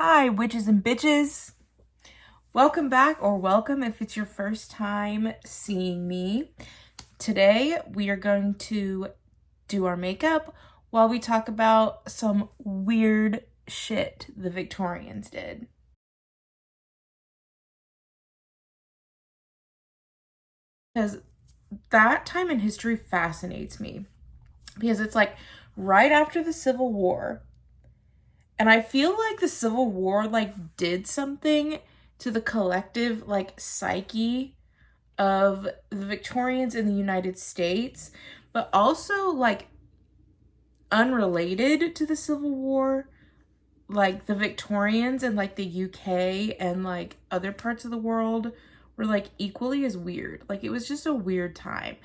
Hi, witches and bitches. Welcome back, or welcome if it's your first time seeing me. Today, we are going to do our makeup while we talk about some weird shit the Victorians did. Because that time in history fascinates me. Because it's like right after the Civil War. And I feel like the Civil War did something to the collective psyche of the Victorians in the United States, but also unrelated to the Civil War, the Victorians and the UK and other parts of the world were equally as weird. It was just a weird time.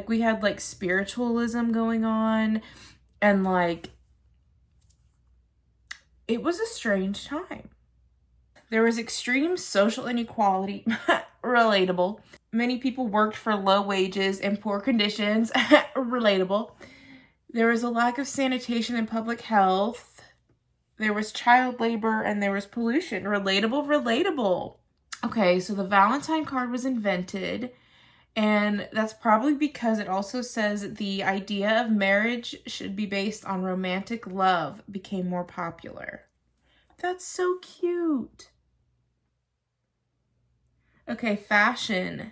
We had spiritualism going on, and it was a strange time. There was extreme social inequality, relatable. Many people worked for low wages and poor conditions, relatable. There was a lack of sanitation and public health. There was child labor and there was pollution, relatable. Okay, so the Valentine card was invented, and that's probably because it also says the idea of marriage should be based on romantic love became more popular. That's so cute. Okay, fashion.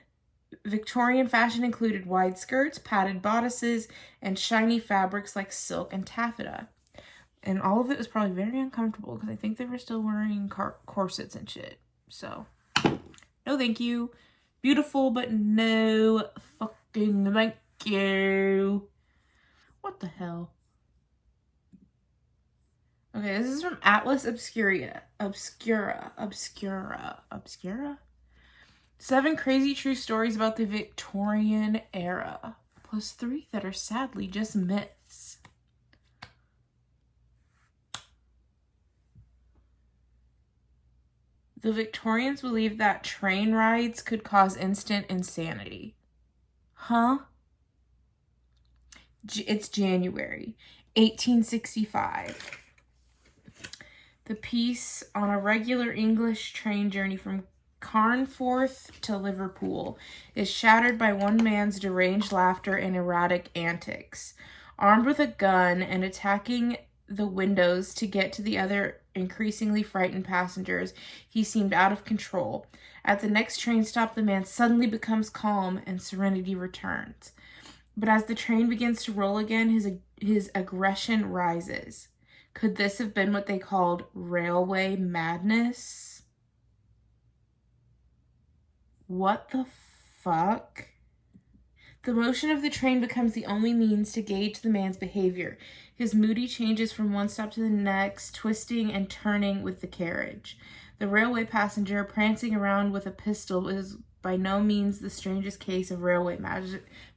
Victorian fashion included wide skirts, padded bodices, and shiny fabrics like silk and taffeta. And all of it was probably very uncomfortable because I think they were still wearing corsets and shit. So, no thank you. Beautiful, but no fucking thank you. What the hell? Okay, this is from Atlas Obscura. 7 crazy true stories about the Victorian era, plus 3 that are sadly just myths. The Victorians believed that train rides could cause instant insanity. Huh? It's January 1865. The piece on a regular English train journey from Carnforth to Liverpool is shattered by one man's deranged laughter and erratic antics. Armed with a gun and attacking the windows to get to the other increasingly frightened passengers, he seemed out of control. At the next train stop, the man suddenly becomes calm and serenity returns. But as the train begins to roll again, his aggression rises. Could this have been what they called railway madness? What the fuck? The motion of the train becomes the only means to gauge the man's behavior. His moody changes from one stop to the next, twisting and turning with the carriage. The railway passenger prancing around with a pistol is by no means the strangest case of railway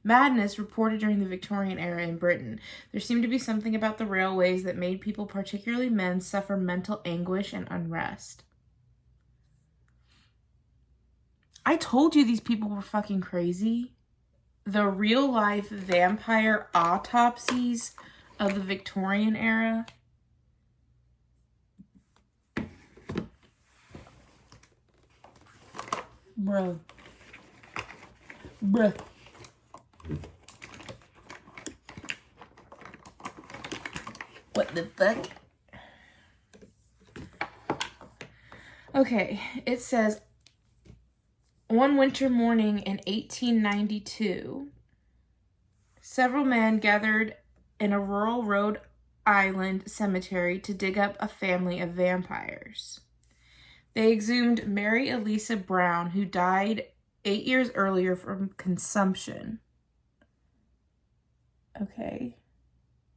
madness reported during the Victorian era in Britain. There seemed to be something about the railways that made people, particularly men, suffer mental anguish and unrest. I told you these people were fucking crazy. The real-life vampire autopsies of the Victorian era. Bruh. What the fuck? Okay, it says, one winter morning in 1892, several men gathered in a rural Rhode Island cemetery to dig up a family of vampires. They exhumed Mary Elisa Brown, who died 8 years earlier from consumption. Okay,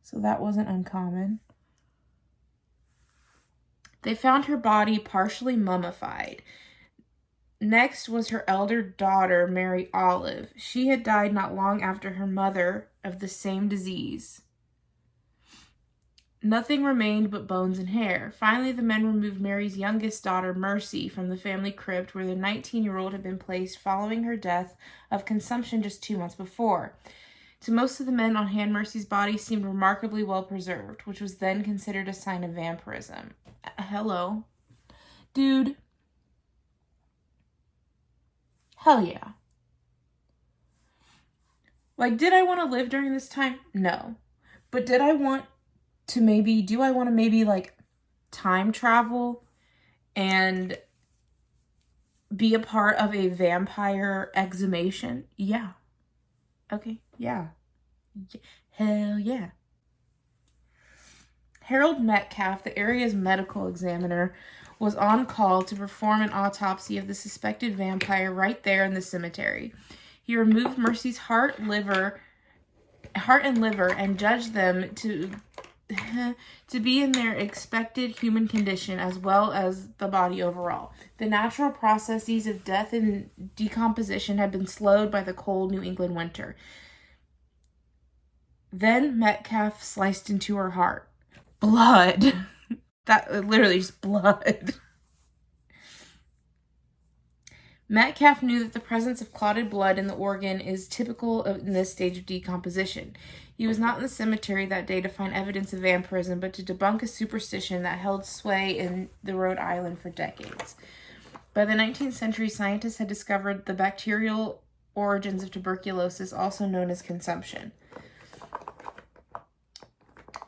so that wasn't uncommon. They found her body partially mummified. Next was her elder daughter, Mary Olive. She had died not long after her mother of the same disease. Nothing remained but bones and hair. Finally, the men removed Mary's youngest daughter, Mercy, from the family crypt where the 19-year-old had been placed following her death of consumption just 2 months before. To most of the men on hand, Mercy's body seemed remarkably well preserved, which was then considered a sign of vampirism. Hello. Dude. Hell yeah. Like, did I want to live during this time? No. But did I want to maybe, do I want to maybe like time travel and be a part of a vampire exhumation? Yeah. Okay, yeah. Hell yeah. Harold Metcalf, the area's medical examiner, was on call to perform an autopsy of the suspected vampire right there in the cemetery. He removed Mercy's heart and liver, and judged them to be in their expected human condition as well as the body overall. The natural processes of death and decomposition had been slowed by the cold New England winter. Then Metcalf sliced into her heart. Blood. That literally just blood. Metcalf knew that the presence of clotted blood in the organ is typical in this stage of decomposition. He was not in the cemetery that day to find evidence of vampirism, but to debunk a superstition that held sway in the Rhode Island for decades. By the 19th century, scientists had discovered the bacterial origins of tuberculosis, also known as consumption.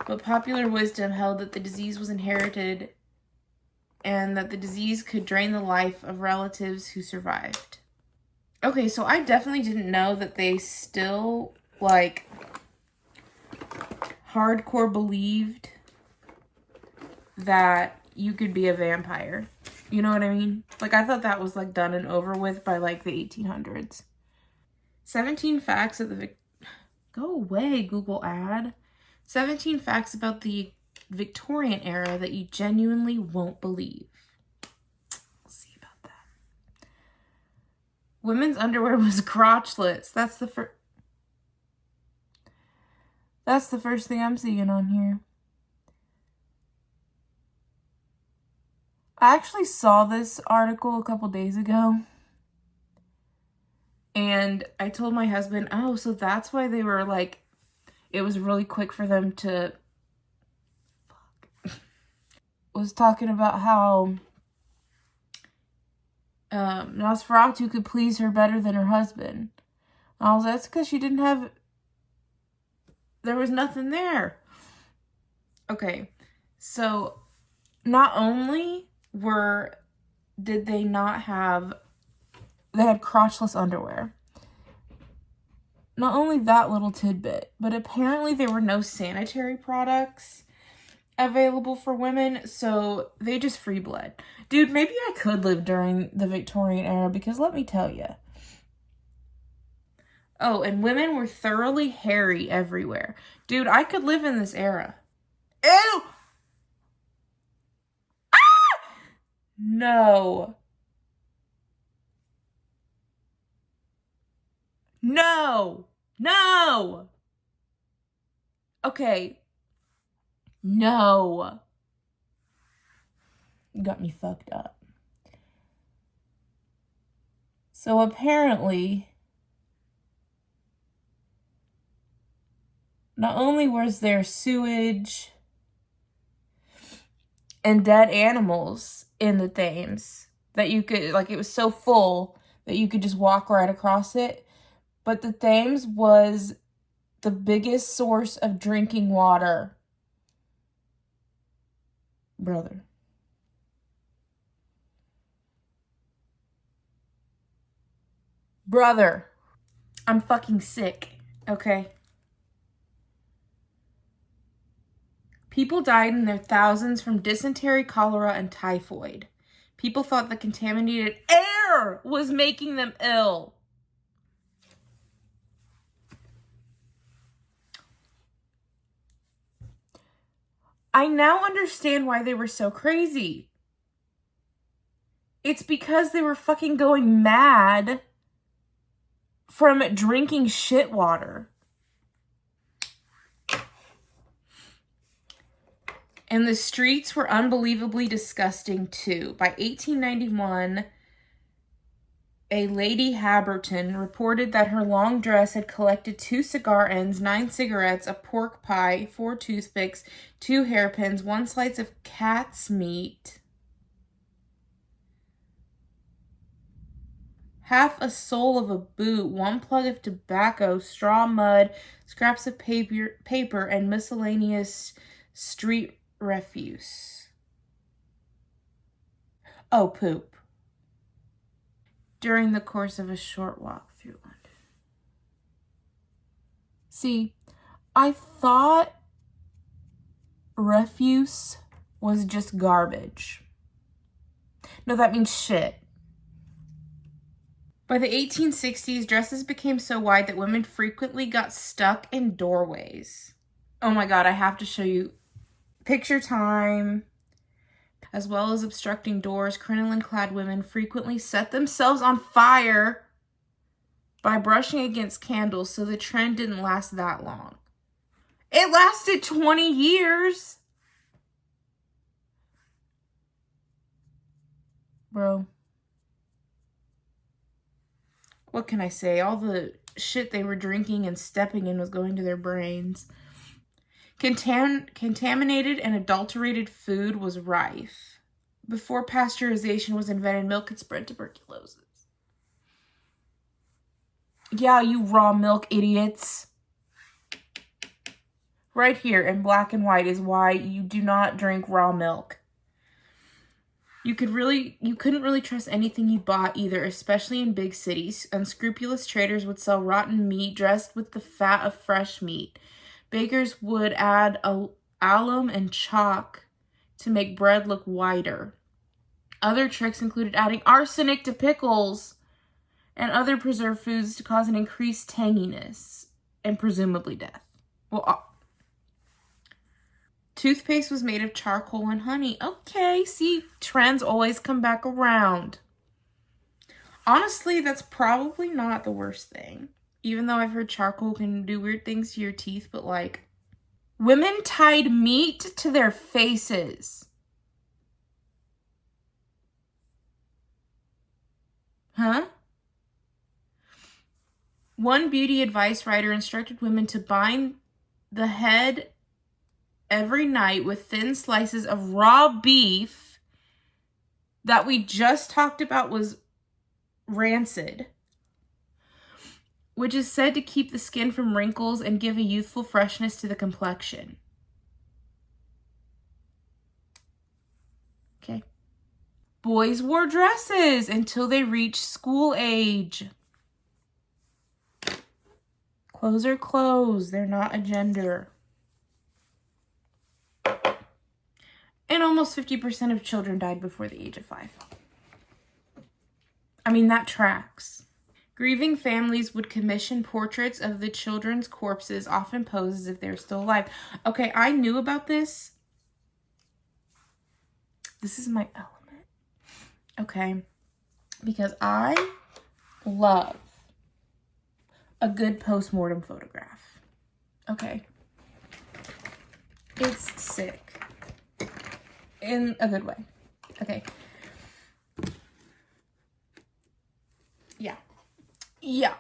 But popular wisdom held that the disease was inherited and that the disease could drain the life of relatives who survived. Okay, so I definitely didn't know that they still, like, hardcore believed that you could be a vampire. You know what I mean? Like, I thought that was, like, done and over with by, like, the 1800s. 17 facts of the... Go away, Google ad. 17 facts about the Victorian era that you genuinely won't believe. We'll see about that. Women's underwear was crotchless. That's the first thing I'm seeing on here. I actually saw this article a couple days ago. And I told my husband, oh, so that's why they were like, it was really quick for them to... was talking about how Nosferatu could please her better than her husband. I was like, that's because she didn't have... There was nothing there. Okay, so not only did they not have... They had crotchless underwear. Not only that little tidbit, but apparently there were no sanitary products available for women, so they just free bled. Dude, maybe I could live during the Victorian era, because let me tell you. Oh, and women were thoroughly hairy everywhere. Dude, I could live in this era. Ew! Ah! No. No. No. Okay. No. You got me fucked up. So apparently, not only was there sewage and dead animals in the Thames that you could, like, it was so full that you could just walk right across it, but the Thames was the biggest source of drinking water. Brother. Brother. I'm fucking sick, okay? People died in their thousands from dysentery, cholera, and typhoid. People thought the contaminated air was making them ill. I now understand why they were so crazy. It's because they were fucking going mad from drinking shit water. And the streets were unbelievably disgusting too. By 1891, a Lady Haberton reported that her long dress had collected 2 cigar ends, 9 cigarettes, a pork pie, 4 toothpicks, 2 hairpins, 1 slice of cat's meat, half a sole of a boot, 1 plug of tobacco, straw, mud, scraps of paper, and miscellaneous street refuse. Oh, poop. During the course of a short walk through London. See, I thought refuse was just garbage. No, that means shit. By the 1860s, dresses became so wide that women frequently got stuck in doorways. Oh my God, I have to show you. Picture time. As well as obstructing doors, crinoline-clad women frequently set themselves on fire by brushing against candles, so the trend didn't last that long. It lasted 20 years. Bro. What can I say? All the shit they were drinking and stepping in was going to their brains. Contaminated and adulterated food was rife. Before pasteurization was invented, milk could spread tuberculosis. Yeah, you raw milk idiots. Right here in black and white is why you do not drink raw milk. You couldn't really trust anything you bought either, especially in big cities. Unscrupulous traders would sell rotten meat dressed with the fat of fresh meat. Bakers would add alum and chalk to make bread look whiter. Other tricks included adding arsenic to pickles and other preserved foods to cause an increased tanginess and presumably death. Well, toothpaste was made of charcoal and honey. Okay, see, trends always come back around. Honestly, that's probably not the worst thing. Even though I've heard charcoal can do weird things to your teeth, but like, women tied meat to their faces. Huh? One beauty advice writer instructed women to bind the head every night with thin slices of raw beef that we just talked about was rancid, which is said to keep the skin from wrinkles and give a youthful freshness to the complexion. Okay. Boys wore dresses until they reached school age. Clothes are clothes. They're not a gender. And almost 50% of children died before the age of 5. I mean, that tracks. Grieving families would commission portraits of the children's corpses, often posed as if they're still alive. Okay, I knew about this. This is my element. Okay, because I love a good post-mortem photograph. Okay. It's sick. In a good way. Okay. Yeah.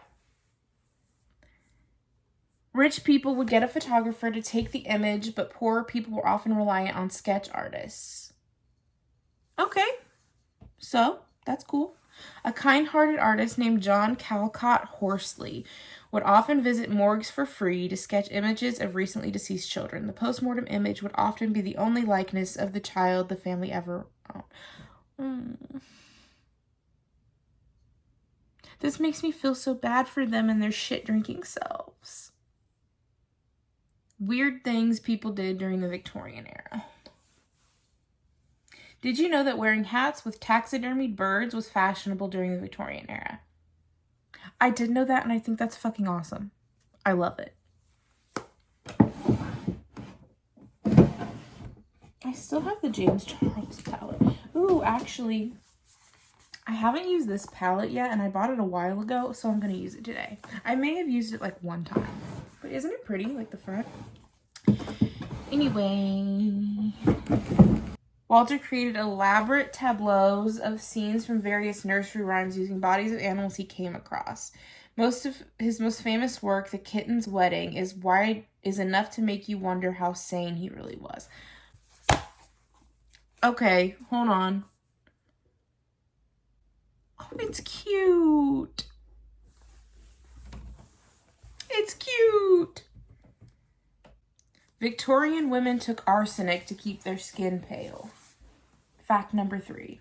Rich people would get a photographer to take the image, but poorer people were often reliant on sketch artists. Okay. So, that's cool. A kind-hearted artist named John Calcott Horsley would often visit morgues for free to sketch images of recently deceased children. The postmortem image would often be the only likeness of the child the family ever owned. This makes me feel so bad for them and their shit-drinking selves. Weird things people did during the Victorian era. Did you know that wearing hats with taxidermied birds was fashionable during the Victorian era? I did know that, and I think that's fucking awesome. I love it. I still have the James Charles palette. Ooh, actually, I haven't used this palette yet, and I bought it a while ago, so I'm going to use it today. I may have used it like one time, but isn't it pretty, like the front? Anyway, Walter created elaborate tableaus of scenes from various nursery rhymes using bodies of animals he came across. Most of his most famous work, The Kitten's Wedding, is enough to make you wonder how sane he really was. Okay, hold on. Oh, it's cute. It's cute. Victorian women took arsenic to keep their skin pale. Fact number 3.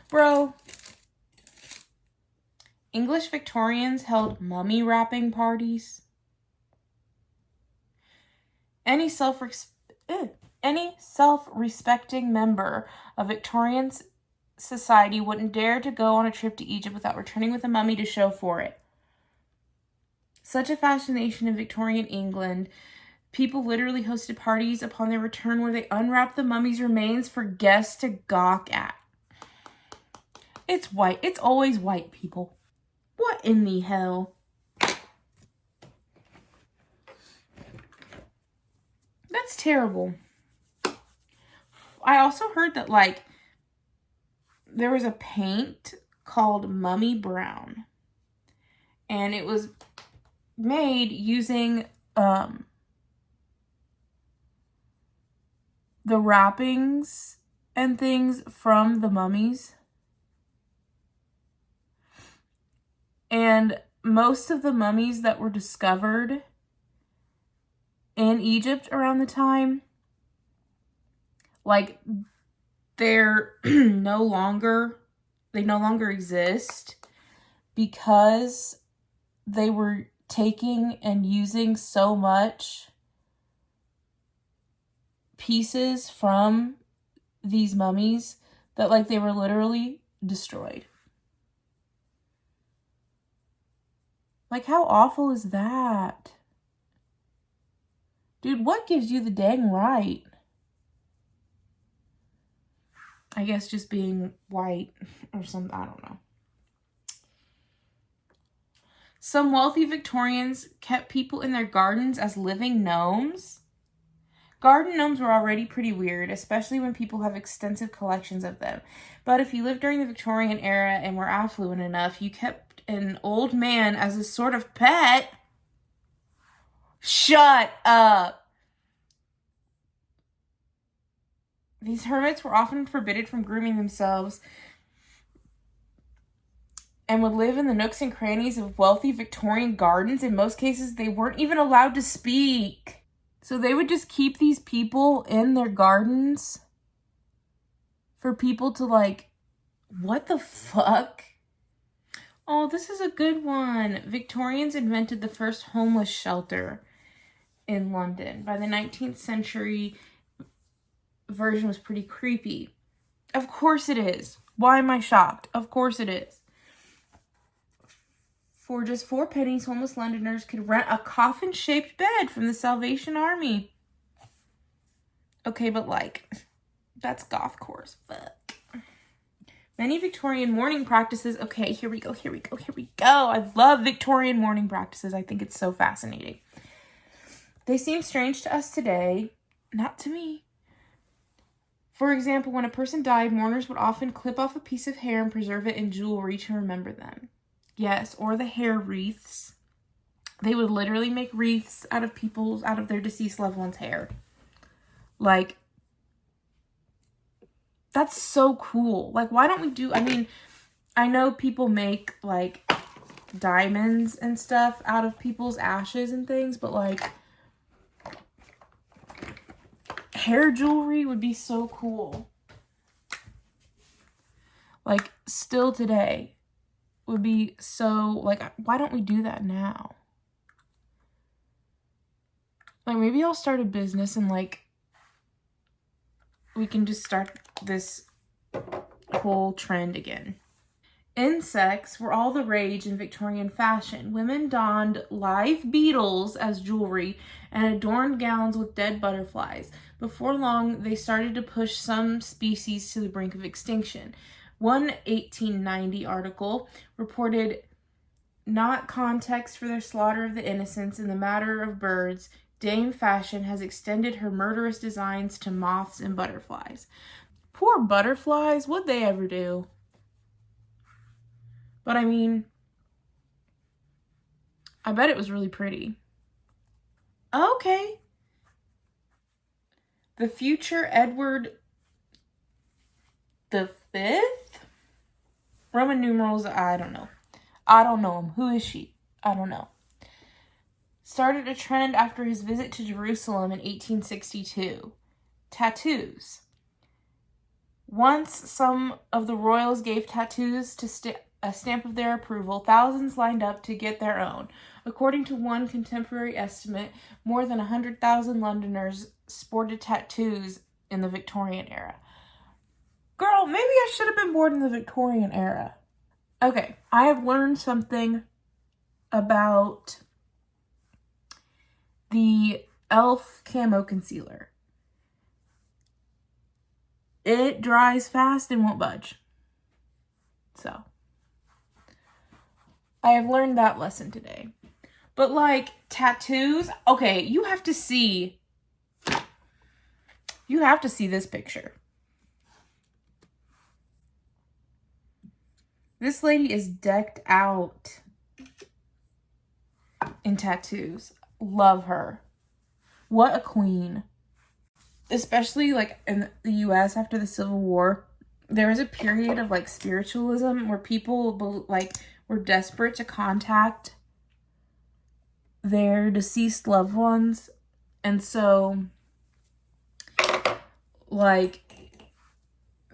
Bro, English Victorians held mummy wrapping parties. Any self-respecting member of Victorian society wouldn't dare to go on a trip to Egypt without returning with a mummy to show for it. Such a fascination in Victorian England, people literally hosted parties upon their return where they unwrapped the mummy's remains for guests to gawk at. It's white. It's always white people. What in the hell? That's terrible. I also heard that, like, there was a paint called Mummy Brown. And it was made using the wrappings and things from the mummies. And most of the mummies that were discovered in Egypt around the time, like, they no longer exist because they were taking and using so much pieces from these mummies that, like, they were literally destroyed. Like, how awful is that? Dude, what gives you the dang right? I guess just being white or something, I don't know. Some wealthy Victorians kept people in their gardens as living gnomes. Garden gnomes were already pretty weird, especially when people have extensive collections of them. But if you lived during the Victorian era and were affluent enough, you kept an old man as a sort of pet. Shut up! These hermits were often forbidden from grooming themselves and would live in the nooks and crannies of wealthy Victorian gardens. In most cases, they weren't even allowed to speak. So they would just keep these people in their gardens for people to, like, what the fuck? Oh, this is a good one. Victorians invented the first homeless shelter in London. By the 19th century, version was pretty creepy. Of course it is. Why am I shocked? Of course it is. For just 4 pennies, homeless Londoners could rent a coffin-shaped bed from the Salvation Army. Okay, but, like, that's goth core as fuck. Many Victorian mourning practices. Okay, here we go. I love Victorian mourning practices. I think it's so fascinating. They seem strange to us today. Not to me. For example, when a person died, mourners would often clip off a piece of hair and preserve it in jewelry to remember them. Yes, or the hair wreaths. They would literally make wreaths out of their deceased loved one's hair. Like, that's so cool. Like, why don't we do, I mean, I know people make, like, diamonds and stuff out of people's ashes and things, but, like, hair jewelry would be so cool. Like, still today would be so, like, why don't we do that now? Like, maybe I'll start a business and, like, we can just start this whole trend again. Insects were all the rage in Victorian fashion. Women donned live beetles as jewelry and adorned gowns with dead butterflies. Before long, they started to push some species to the brink of extinction. One 1890 article reported not context for their slaughter of the innocents in the matter of birds. Dame Fashion has extended her murderous designs to moths and butterflies. Poor butterflies, what'd they ever do? But I mean, I bet it was really pretty. Okay. The future Edward the Fifth? Roman numerals, I don't know. I don't know him. Who is she? I don't know. Started a trend after his visit to Jerusalem in 1862. Tattoos. Once some of the royals gave tattoos to a stamp of their approval, thousands lined up to get their own. According to one contemporary estimate, more than 100,000 Londoners sported tattoos in the Victorian era. Girl, maybe I should have been born in the Victorian era. Okay, I have learned something about the e.l.f. Camo Concealer. It dries fast and won't budge. So, I have learned that lesson today. But like tattoos, okay, you have to see this picture. This lady is decked out in tattoos. Love her. What a queen. Especially like in the US after the Civil War, there was a period of like spiritualism where people like were desperate to contact their deceased loved ones. And so like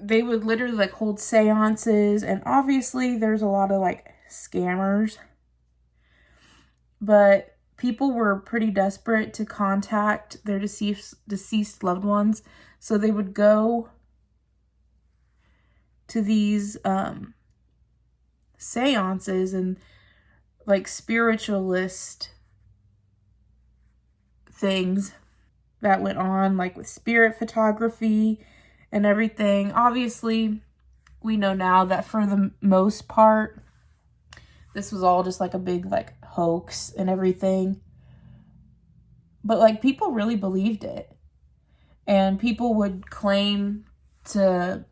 they would literally like hold seances, and obviously there's a lot of like scammers, but people were pretty desperate to contact their deceased loved ones, so they would go to these seances and like spiritualist things that went on, like with spirit photography and everything. Obviously, we know now that for the most part, this was all just like a big like hoax and everything. But like people really believed it. And people would claim to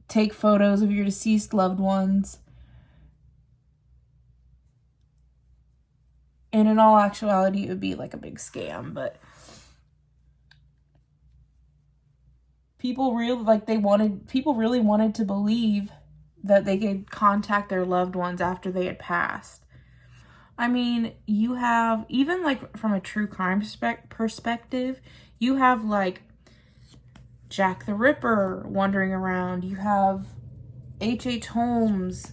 take photos of your deceased loved ones. And in all actuality, it would be like a big scam, but people really wanted to believe that they could contact their loved ones after they had passed. I mean, you have, even like from a true crime perspective, you have like Jack the Ripper wandering around. You have H.H. Holmes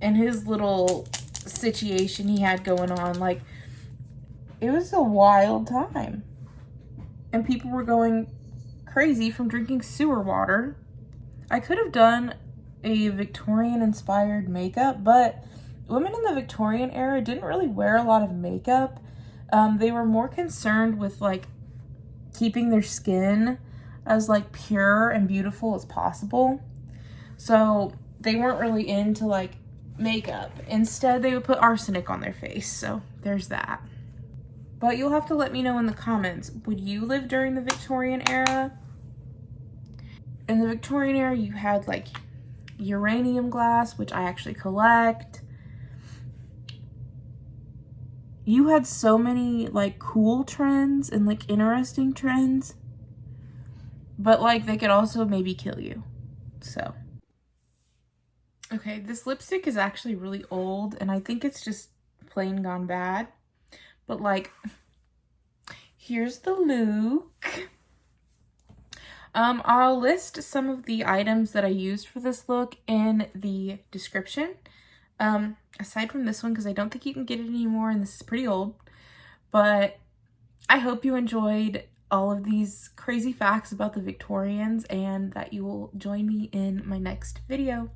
and his little situation he had going on. Like, it was a wild time. And people were going crazy from drinking sewer water. I could have done a Victorian inspired makeup, but women in the Victorian era didn't really wear a lot of makeup. They were more concerned with like keeping their skin as like pure and beautiful as possible. So they weren't really into like makeup. Instead, they would put arsenic on their face. So there's that. But you'll have to let me know in the comments, would you live during the Victorian era? In the Victorian era, you had like uranium glass, which I actually collect. You had so many like cool trends and like interesting trends, but like they could also maybe kill you. So, okay, this lipstick is actually really old and I think it's just plain gone bad. But like, here's the look. I'll list some of the items that I used for this look in the description. Aside from this one, because I don't think you can get it anymore and this is pretty old. But I hope you enjoyed all of these crazy facts about the Victorians and that you will join me in my next video.